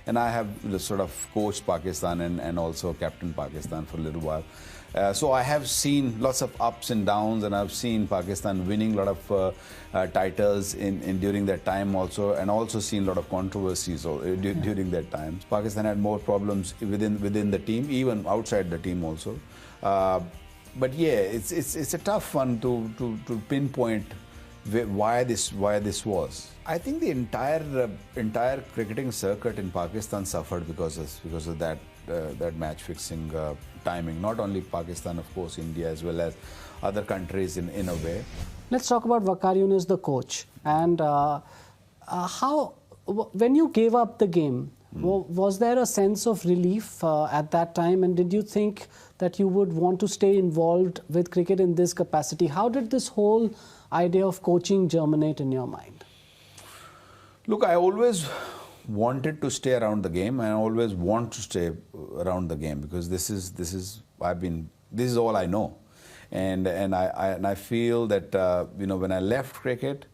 and I have sort of coached Pakistan and also captained Pakistan for a little while. So I have seen lots of ups and downs, and I've seen Pakistan winning a lot of titles during that time also, and also seen a lot of controversies during that time. Pakistan had more problems within the team, even outside the team also. But yeah, it's a tough one to pinpoint why this was. I think the entire cricketing circuit in Pakistan suffered because of that match fixing timing. Not only Pakistan, of course, India as well as other countries in a way. Let's talk about Wakar Younuss, the coach, and when you gave up the game, was there a sense of relief at that time, and did you think that you would want to stay involved with cricket in this capacity? How did this whole idea of coaching germinate in your mind? Look, I always wanted to stay around the game, and I always want to stay around the game, because this is all I know, and I feel that when I left cricket,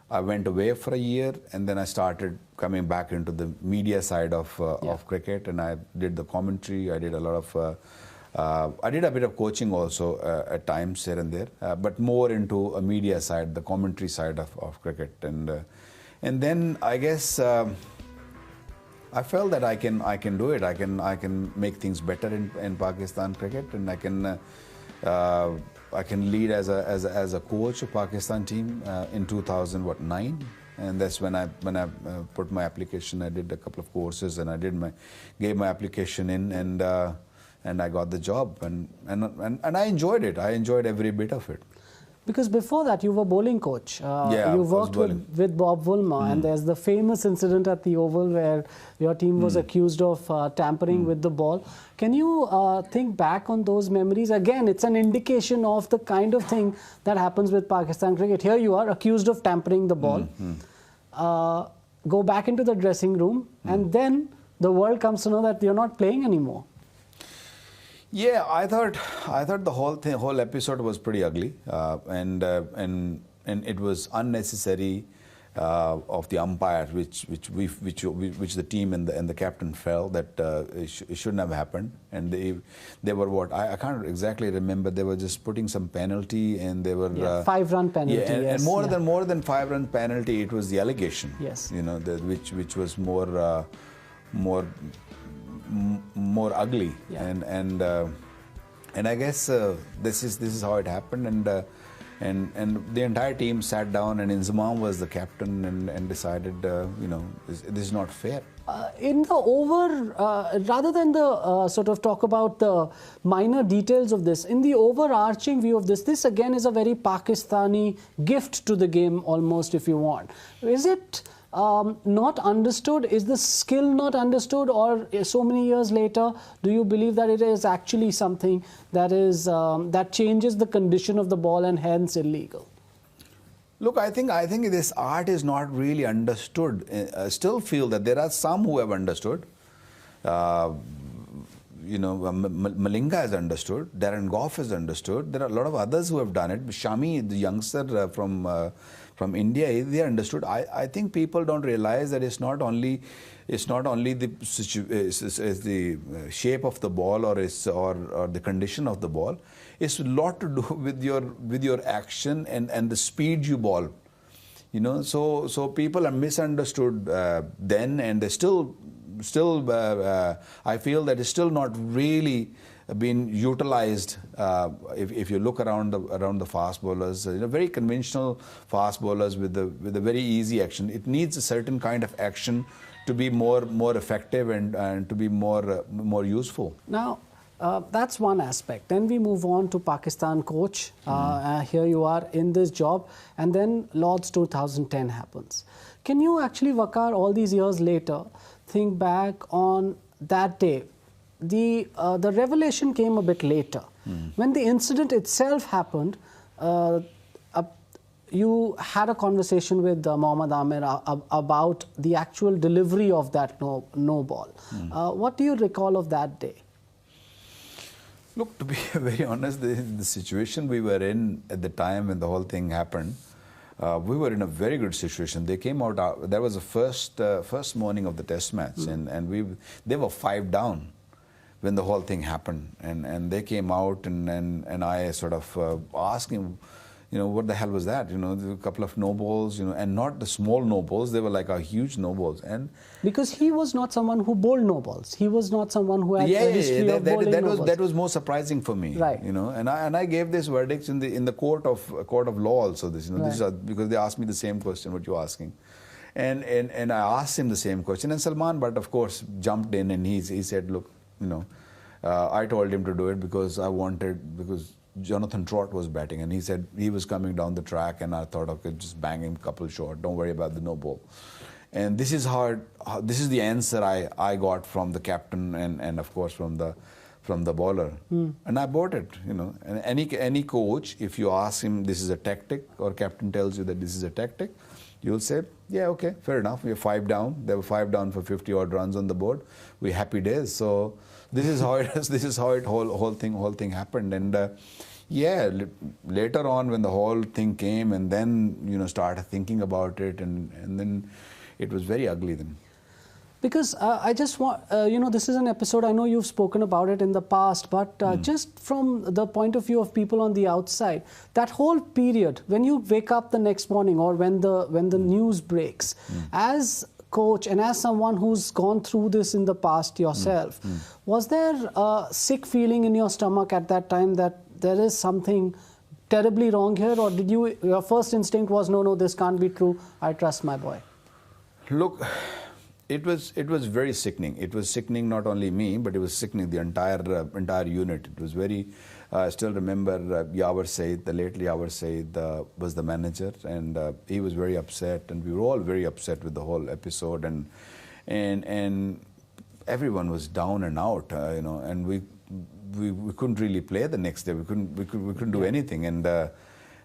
I went away for a year, and then I started coming back into the media side of cricket, and I did the commentary. I did a lot of I did a bit of coaching also at times here and there, but more into a media side, the commentary side of cricket, and then I guess I felt that I can do it. I can make things better in Pakistan cricket, and I can lead as a coach of Pakistan team in 2009, and that's when I put my application. I did a couple of courses, and I gave my application in, and I got the job, and I enjoyed it. I enjoyed every bit of it. Because before that, you were bowling coach. You worked with Bob Woolmer, and there's the famous incident at the Oval where your team was accused of tampering with the ball. Can you think back on those memories? Again, it's an indication of the kind of thing that happens with Pakistan cricket. Here you are, accused of tampering the ball. Go back into the dressing room, and then the world comes to know that you're not playing anymore. Yeah, I thought the whole episode was pretty ugly, and it was unnecessary of the umpire, which the team and the captain felt that it shouldn't have happened, and they were what I can't exactly remember. They were just putting some penalty, and they were 5-run penalty. Yeah, and more than 5-run penalty, it was the allegation. Yes, which was more ugly, and I guess this is how it happened, and the entire team sat down, and Inzamam was the captain, and decided this is not fair. In the over, rather than the sort of talk about the minor details of this, in the overarching view of this again is a very Pakistani gift to the game, almost, if you want. Is it not understood? Is the skill not understood, or so many years later, do you believe that it is actually something that is that changes the condition of the ball and hence illegal? Look, I think this art is not really understood. I still feel that there are some who have understood. Malinga has understood. Darren Gough has understood. There are a lot of others who have done it. Shami, the youngster from India, they understood. I think people don't realize that it's not only the shape of the ball or the condition of the ball. It's a lot to do with your action and the speed you ball. So people are misunderstood then, and they still I feel that it's still not really been utilized. If you look around the fast bowlers, very conventional fast bowlers with a very easy action. It needs a certain kind of action to be more effective and to be more useful. Now, that's one aspect. Then we move on to Pakistan coach. Here you are in this job, and then Lord's 2010 happens. Can you actually, Wakar, all these years later, think back on that day? The revelation came a bit later. When the incident itself happened, you had a conversation with Mohammad Amir about the actual delivery of that no ball. What do you recall of that day? Look, to be very honest, the situation we were in at the time when the whole thing happened, we were in a very good situation. They came out. That was the first morning of the test match, and they were 5 down when the whole thing happened, and they came out, and I sort of asked him, what the hell was that? A couple of no balls, and not the small no balls. They were like a huge no balls, and because he was not someone who bowled no balls. He was not someone who had a history of bowling no balls. That was more surprising for me, right? And I gave this verdicts in the court of law also. This, right. Because they asked me the same question what you're asking, and I asked him the same question, and Salman Butt, of course, jumped in, and he said, look, I told him to do it because because Jonathan Trott was batting, and he said he was coming down the track, and I thought, okay, just bang him couple short, don't worry about the no ball. And this is this is the answer I got from the captain and of course from the bowler, and I bought it. And any coach, if you ask him this is a tactic, or captain tells you that this is a tactic, you'll say, yeah, okay, fair enough. We're 5 down. They were 5 down for 50 odd runs on the board. We're happy days. So this is how it is. This is how whole thing happened. And yeah, later on when the whole thing came, and then started thinking about it, and then it was very ugly then. Because I just want, this is an episode, I know you've spoken about it in the past, but just from the point of view of people on the outside, that whole period, when you wake up the next morning or when the news breaks, as coach and as someone who's gone through this in the past yourself, was there a sick feeling in your stomach at that time that there is something terribly wrong here, or did your first instinct was, no, this can't be true, I trust my boy? Look, it was very sickening. It was sickening not only me, but it was sickening the entire unit. It was very. I still remember Yavar Said, the late Yavar Said, was the manager, and he was very upset, and we were all very upset with the whole episode, and everyone was down and out, and we couldn't really play the next day. We couldn't do anything, and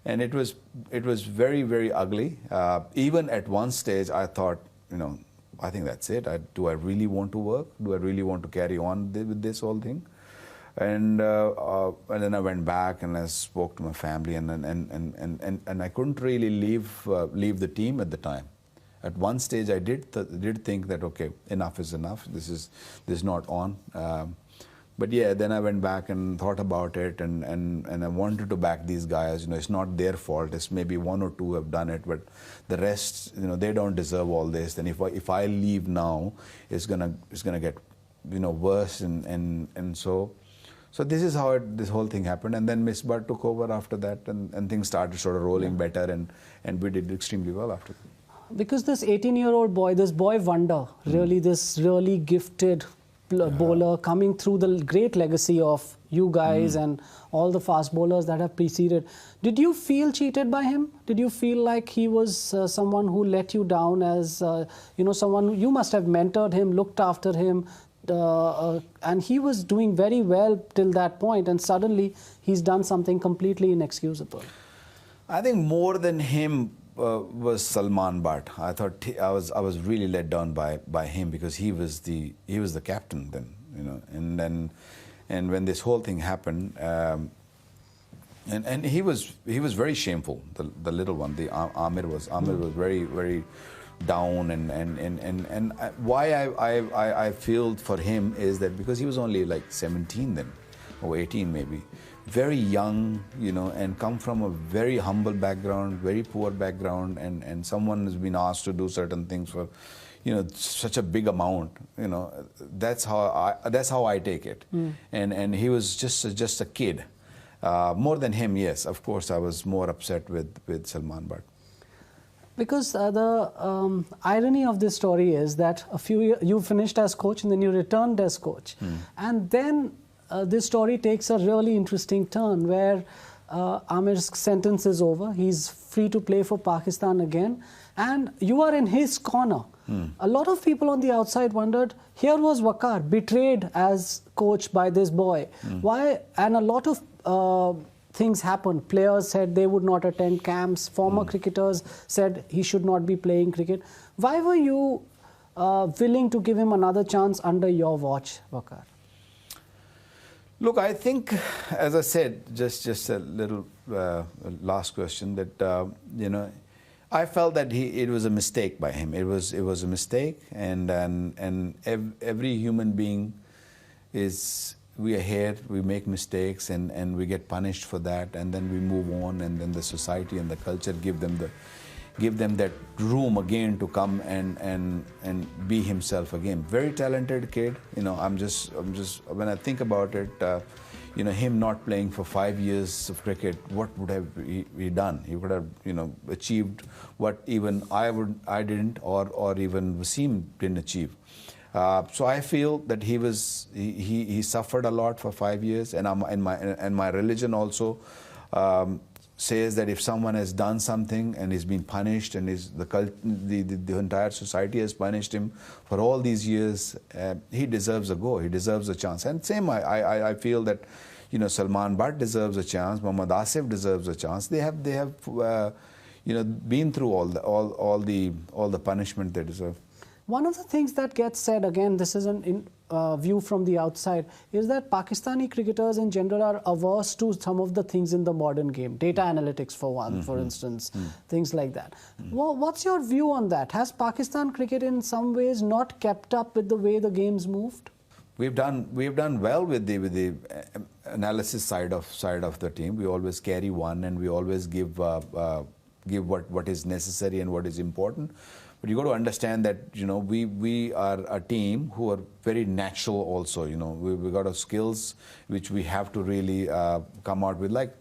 it was very, very ugly. Even at one stage, I thought, I think that's it. Do I really want to work? Do I really want to carry on with this whole thing? And then I went back and I spoke to my family, and I couldn't really leave the team at the time. At one stage, I did think that, okay, enough is enough. This is not on. But yeah, then I went back and thought about it, and I wanted to back these guys. It's not their fault. It's maybe 1 or 2 have done it, but the rest, they don't deserve all this. Then if I leave now, it's gonna get, worse, and so this is how this whole thing happened. And then Miss Butt took over after that, and things started sort of rolling better, and we did extremely well after that. Because this 18-year-old boy, this boy wonder, really this really gifted bowler coming through the great legacy of you guys and all the fast bowlers that have preceded. Did you feel cheated by him? Did you feel like he was someone who let you down as, someone, you must have mentored him, looked after him, and he was doing very well till that point, and suddenly he's done something completely inexcusable? I think more than him was Salman Butt. I thought I was really let down by him, because he was the captain then, and when this whole thing happened, and he was very shameful. The little one, the Amir was very, very down, and why I feel for him is that because he was only like 17 then, or 18 maybe. Very young, and come from a very humble background, very poor background, and someone has been asked to do certain things for, such a big amount. That's how I take it. And he was just a kid. More than him, yes. Of course, I was more upset with Salman Butt. Because the irony of this story is that you finished as coach and then you returned as coach, and then. This story takes a really interesting turn where Amir's sentence is over. He's free to play for Pakistan again, and you are in his corner. A lot of people on the outside wondered, here was Wakar betrayed as coach by this boy. Why? And a lot of things happened. Players said they would not attend camps. Former cricketers said he should not be playing cricket. Why were you willing to give him another chance under your watch, Wakar? Look, I think, as I said, just a little last question, that, I felt that it was a mistake by him. It was a mistake, and every human being we are here, we make mistakes, and we get punished for that, and then we move on, and then the society and the culture give them that room again to come and be himself again. Very talented kid. I'm just when I think about it, him not playing for 5 years of cricket, what would have he done? He would have, achieved what even I didn't, or even Wasim didn't achieve. So I feel that he suffered a lot for 5 years, and my religion also says that if someone has done something and is being punished, and the entire society has punished him for all these years, he deserves a go. He deserves a chance. And same, I feel that Salman Butt deserves a chance. Mohammad Asif deserves a chance. They have been through all the punishment they deserve. One of the things that gets said, again, this is a view from the outside, is that Pakistani cricketers in general are averse to some of the things in the modern game. Data analytics, for one, for instance, things like that. Well, what's your view on that? Has Pakistan cricket in some ways not kept up with the way the game's moved? We've done well with the analysis side of the team. We always carry one, and we always give what is necessary and what is important. But you got to understand that we are a team who are very natural also. We got a skills which we have to really come out with. Like,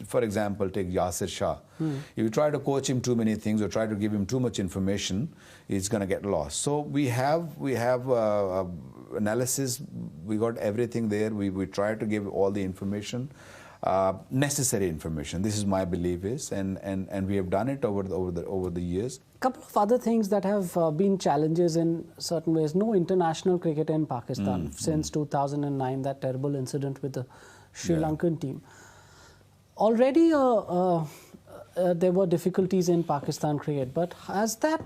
for example, take Yasir Shah. If you try to coach him too many things or try to give him too much information, he's going to get lost. So we have analysis. We got everything there. We try to give all the information. Necessary information. This is my belief is, and we have done it over the years. A couple of other things that have been challenges in certain ways. No international cricket in Pakistan since 2009. That terrible incident with the Sri Lankan team. Already there were difficulties in Pakistan cricket, but has that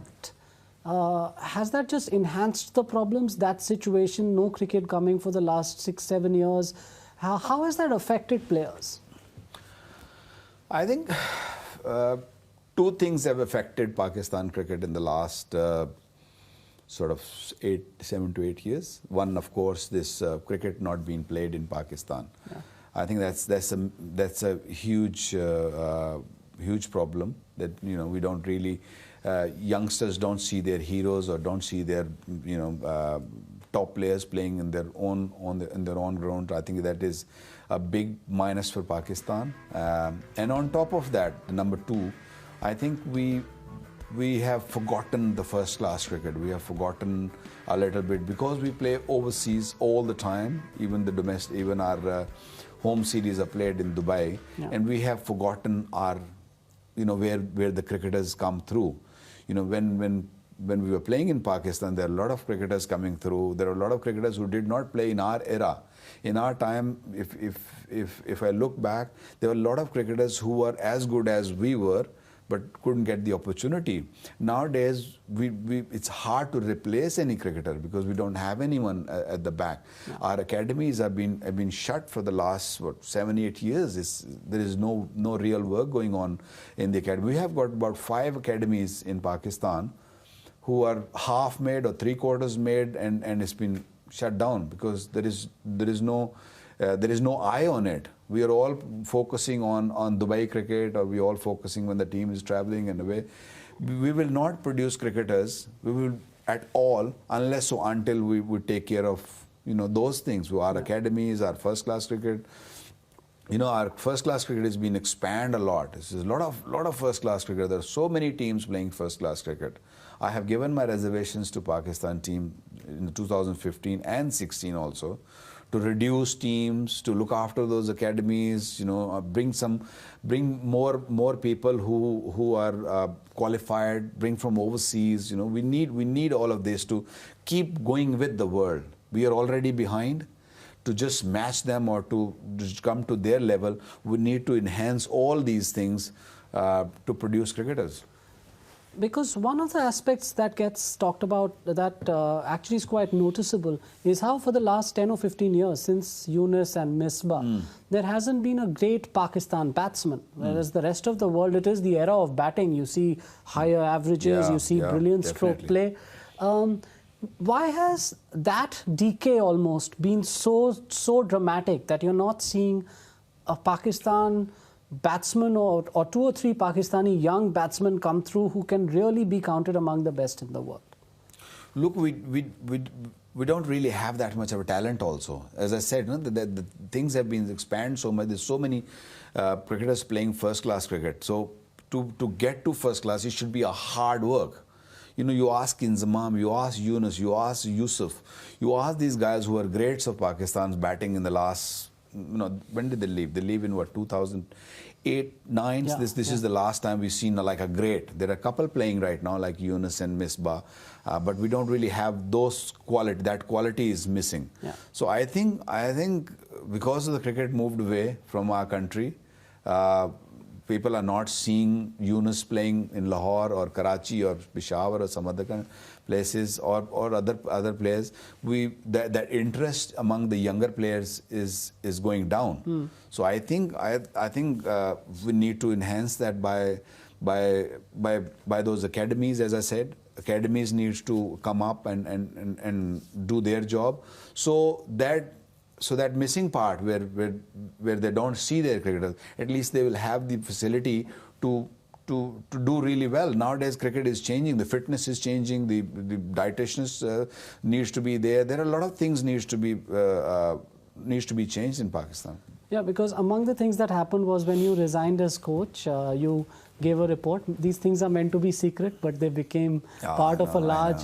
just enhanced the problems? That situation, no cricket coming for the last 6-7 years. How has that affected players? I think two things have affected Pakistan cricket in the last sort of 7 to 8 years. One, of course, this cricket not being played in Pakistan. Yeah. I think that's a huge problem. That we don't really youngsters don't see their heroes or don't see their top players playing in their own ground. I think that is a big minus for Pakistan. And on top of that, number two, I think we have forgotten the first class cricket. We have forgotten a little bit because we play overseas all the time. Even our home series are played in Dubai, and we have forgotten our where the cricketers come through. When we were playing in Pakistan, there are a lot of cricketers coming through. There are a lot of cricketers who did not play in our era. In our time, if I look back, there were a lot of cricketers who were as good as we were, but couldn't get the opportunity. Nowadays, it's hard to replace any cricketer because we don't have anyone at the back. No. Our academies have been shut for the last 7-8 years. There is no real work going on in the academy. We have got about 5 academies in Pakistan who are half made or 3/4 made, and it's been shut down because there is no eye on it. We are all focusing on Dubai cricket, or we are all focusing when the team is traveling and away. We will not produce cricketers. We will at all unless or until we would take care of those things. Our academies, our first class cricket. Our first class cricket has been expanded a lot. There's a lot of first class cricket. There are so many teams playing first class cricket. I have given my reservations to Pakistan team in 2015 and 16 also, to reduce teams, to look after those academies, bring more people who are qualified, bring from overseas. We need all of this to keep going with the world. We are already behind. To just match them or to just come to their level, we need to enhance all these things to produce cricketers. Because one of the aspects that gets talked about that actually is quite noticeable is how for the last 10 or 15 years since Younussss and Misbah, there hasn't been a great Pakistan batsman. Whereas the rest of the world, it is the era of batting. You see higher averages, you see brilliant stroke play. Why has that decay almost been so dramatic that you're not seeing a Pakistan batsman or two or three Pakistani young batsmen come through who can really be counted among the best in the world? Look, we don't really have that much of a talent also. As I said, the things have been expanded so much. There's so many cricketers playing first-class cricket. So to get to first class, it should be a hard work. You ask Inzamam, you ask Younussss, you ask Yusuf, you ask these guys who are greats of Pakistan's batting in the last, when did they leave? They leave in what, 2008, 9? Yeah, this is the last time we've seen like a great. There are a couple playing right now like Younussss and Misbah, but we don't really have those quality. That quality is missing. Yeah. So I think because of the cricket moved away from our country, people are not seeing Younussss playing in Lahore or Karachi or Peshawar or some other kind of places or other players. That interest among the younger players is going down. So I think we need to enhance that by those academies. As I said, academies needs to come up and do their job. So that missing part where they don't see their cricketers, at least they will have the facility to do really well. Nowadays, cricket is changing. The fitness is changing. The dietitians needs to be there. There are a lot of things needs to be changed in Pakistan. Yeah, because among the things that happened was when you resigned as coach, you gave a report. These things are meant to be secret, but they became part of a large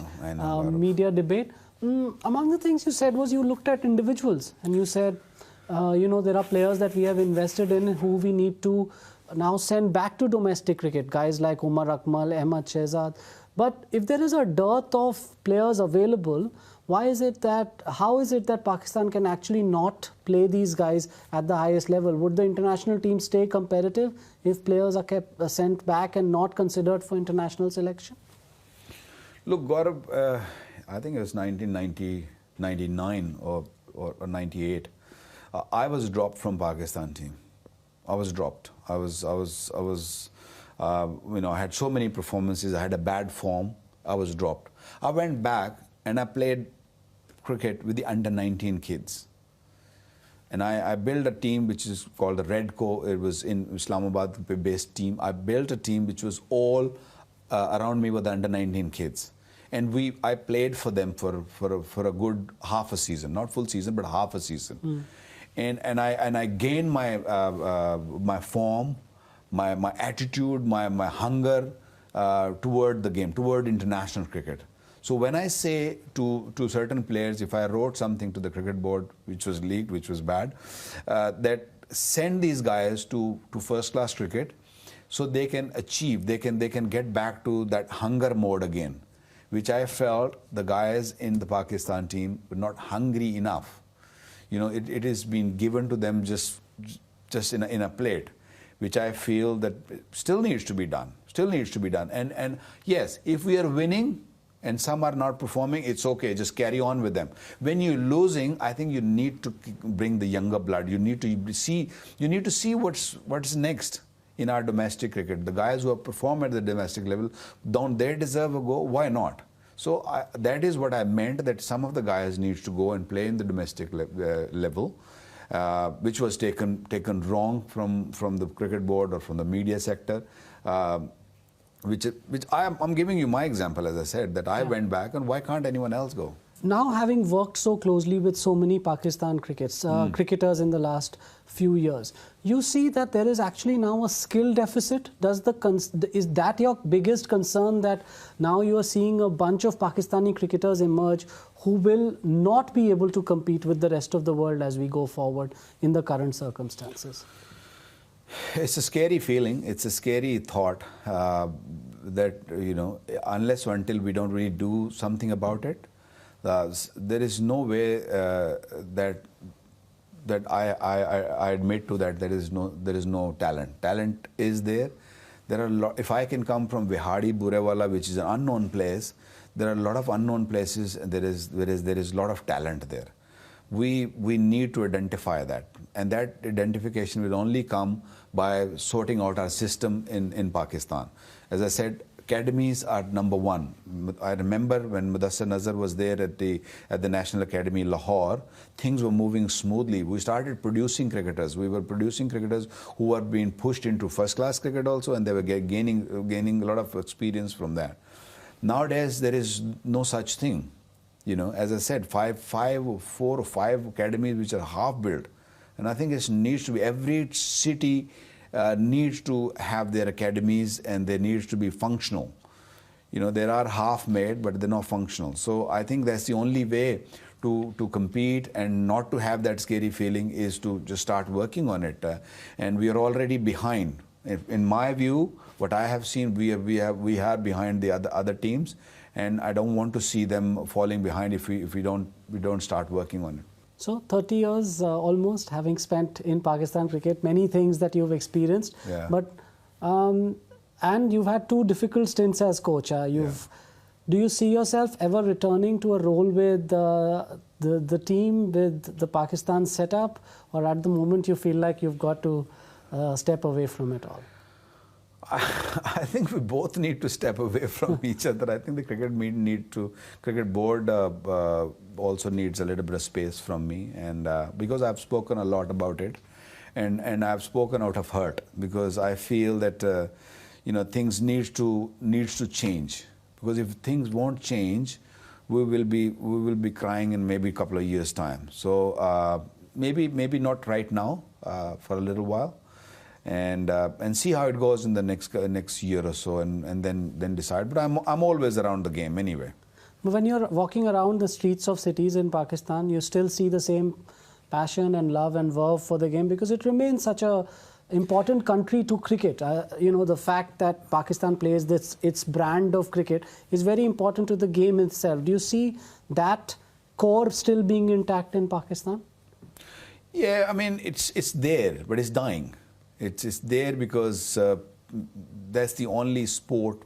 media debate. Among the things you said was you looked at individuals and you said, there are players that we have invested in who we need to now send back to domestic cricket, guys like Umar Akmal, Ahmad Shehzad. But if there is a dearth of players available, how is it that Pakistan can actually not play these guys at the highest level? Would the international team stay competitive if players are kept sent back and not considered for international selection? Look, Gaurav, I think it was 1999 or 98. I was dropped from Pakistan team. I was dropped. I had so many performances. I had a bad form. I was dropped. I went back and I played cricket with the under-19 kids. And I built a team which is called the Redco. It was in Islamabad-based team. I built a team which was all around me were the under-19 kids. And I played for them for a good half a season, not full season, but half a season. And I gained my form, my attitude, my hunger toward the game, toward international cricket. So when I say to certain players, if I wrote something to the cricket board which was leaked, which was bad, that send these guys to first class cricket, so they can achieve, they can get back to that hunger mode again, which I felt the guys in the Pakistan team were not hungry enough. It has been given to them just in a plate, which I feel that still needs to be done. And yes, if we are winning and some are not performing, it's okay, just carry on with them. When you're losing, I think you need to bring the younger blood. You need to see what's next in our domestic cricket. The guys who have performed at the domestic level, don't they deserve a go? Why not? So that is what I meant, that some of the guys need to go and play in the domestic level, which was taken wrong from the cricket board or from the media sector. Which I'm giving you my example, as I said, that I went back, and why can't anyone else go? Now, having worked so closely with so many Pakistan cricketers in the last few years, you see that there is actually now a skill deficit. Is that your biggest concern, that now you are seeing a bunch of Pakistani cricketers emerge who will not be able to compete with the rest of the world as we go forward in the current circumstances? It's a scary feeling. It's a scary thought that, unless or until we don't really do something about it, there is no way that I admit to that there is no talent. Talent is there. There are if I can come from Vihadi, Burewala, which is an unknown place, there are a lot of unknown places, and there is a lot of talent there. We need to identify that, and that identification will only come by sorting out our system in Pakistan. As I said, academies are number one. I remember when Mudassir Nazar was there at the National Academy Lahore, things were moving smoothly. We started producing cricketers. We were producing cricketers who were being pushed into first-class cricket also, and they were gaining a lot of experience from that. Nowadays, there is no such thing. You know, as I said, four or five academies which are half-built. And I think it needs to be, every city needs to have their academies, and they need to be functional. You know, there are half-made, but they're not functional. So I think that's the only way to compete and not to have that scary feeling, is to just start working on it. And we are already behind. In my view, what I have seen, we are behind the other teams, and I don't want to see them falling behind if we don't start working on it. So 30 years almost having spent in Pakistan cricket, many things that you've experienced, yeah. But and you've had 2 difficult stints as coach. Do you see yourself ever returning to a role with the team, with the Pakistan setup, or at the moment you feel like you've got to step away from it all? I think we both need to step away from each other. I think the cricket board also needs a little bit of space from me, and because I've spoken a lot about it, and I've spoken out of hurt, because I feel that you know, things needs to change. Because if things won't change, we will be crying in maybe a couple of years' time. So maybe not right now, for a little while. And see how it goes in the next year or so, and then decide. But I'm always around the game anyway. But when you're walking around the streets of cities in Pakistan, you still see the same passion and love and verve for the game, because it remains such a important country to cricket. You know, the fact that Pakistan plays its brand of cricket is very important to the game itself. Do you see that core still being intact in Pakistan? Yeah, I mean, it's there, but it's dying. It's there because that's the only sport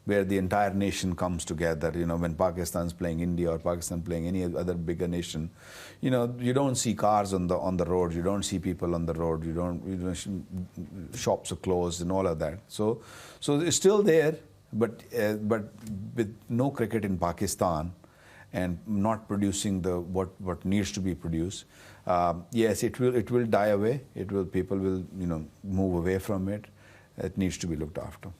where the entire nation comes together. You know, when Pakistan's playing India or Pakistan playing any other bigger nation, you know, you don't see cars on the road, you don't see people on the road, shops are closed and all of that. So it's still there, but with no cricket in Pakistan and not producing what needs to be produced. Yes, it will die away. People will, you know, move away from it. It needs to be looked after.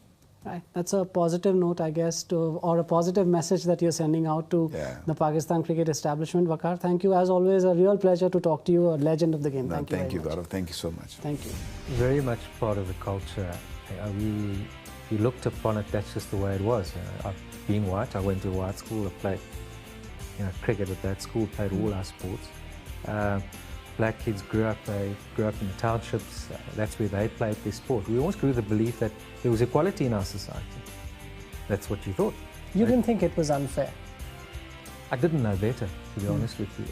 Right. That's a positive note, I guess, or a positive message that you're sending out to the Pakistan cricket establishment. Wakar, thank you. As always, a real pleasure to talk to you, a legend of the game. Thank you, Gaurav. Thank you so much. Thank you. Very much part of the culture. We looked upon it, that's just the way it was. I've been white. I went to a white school. I played cricket at that school, played all our sports. Black kids grew up in the townships. That's where they played their sport. We always grew with the belief that there was equality in our society. That's what you thought. You didn't think it was unfair? I didn't know better, to be honest with you.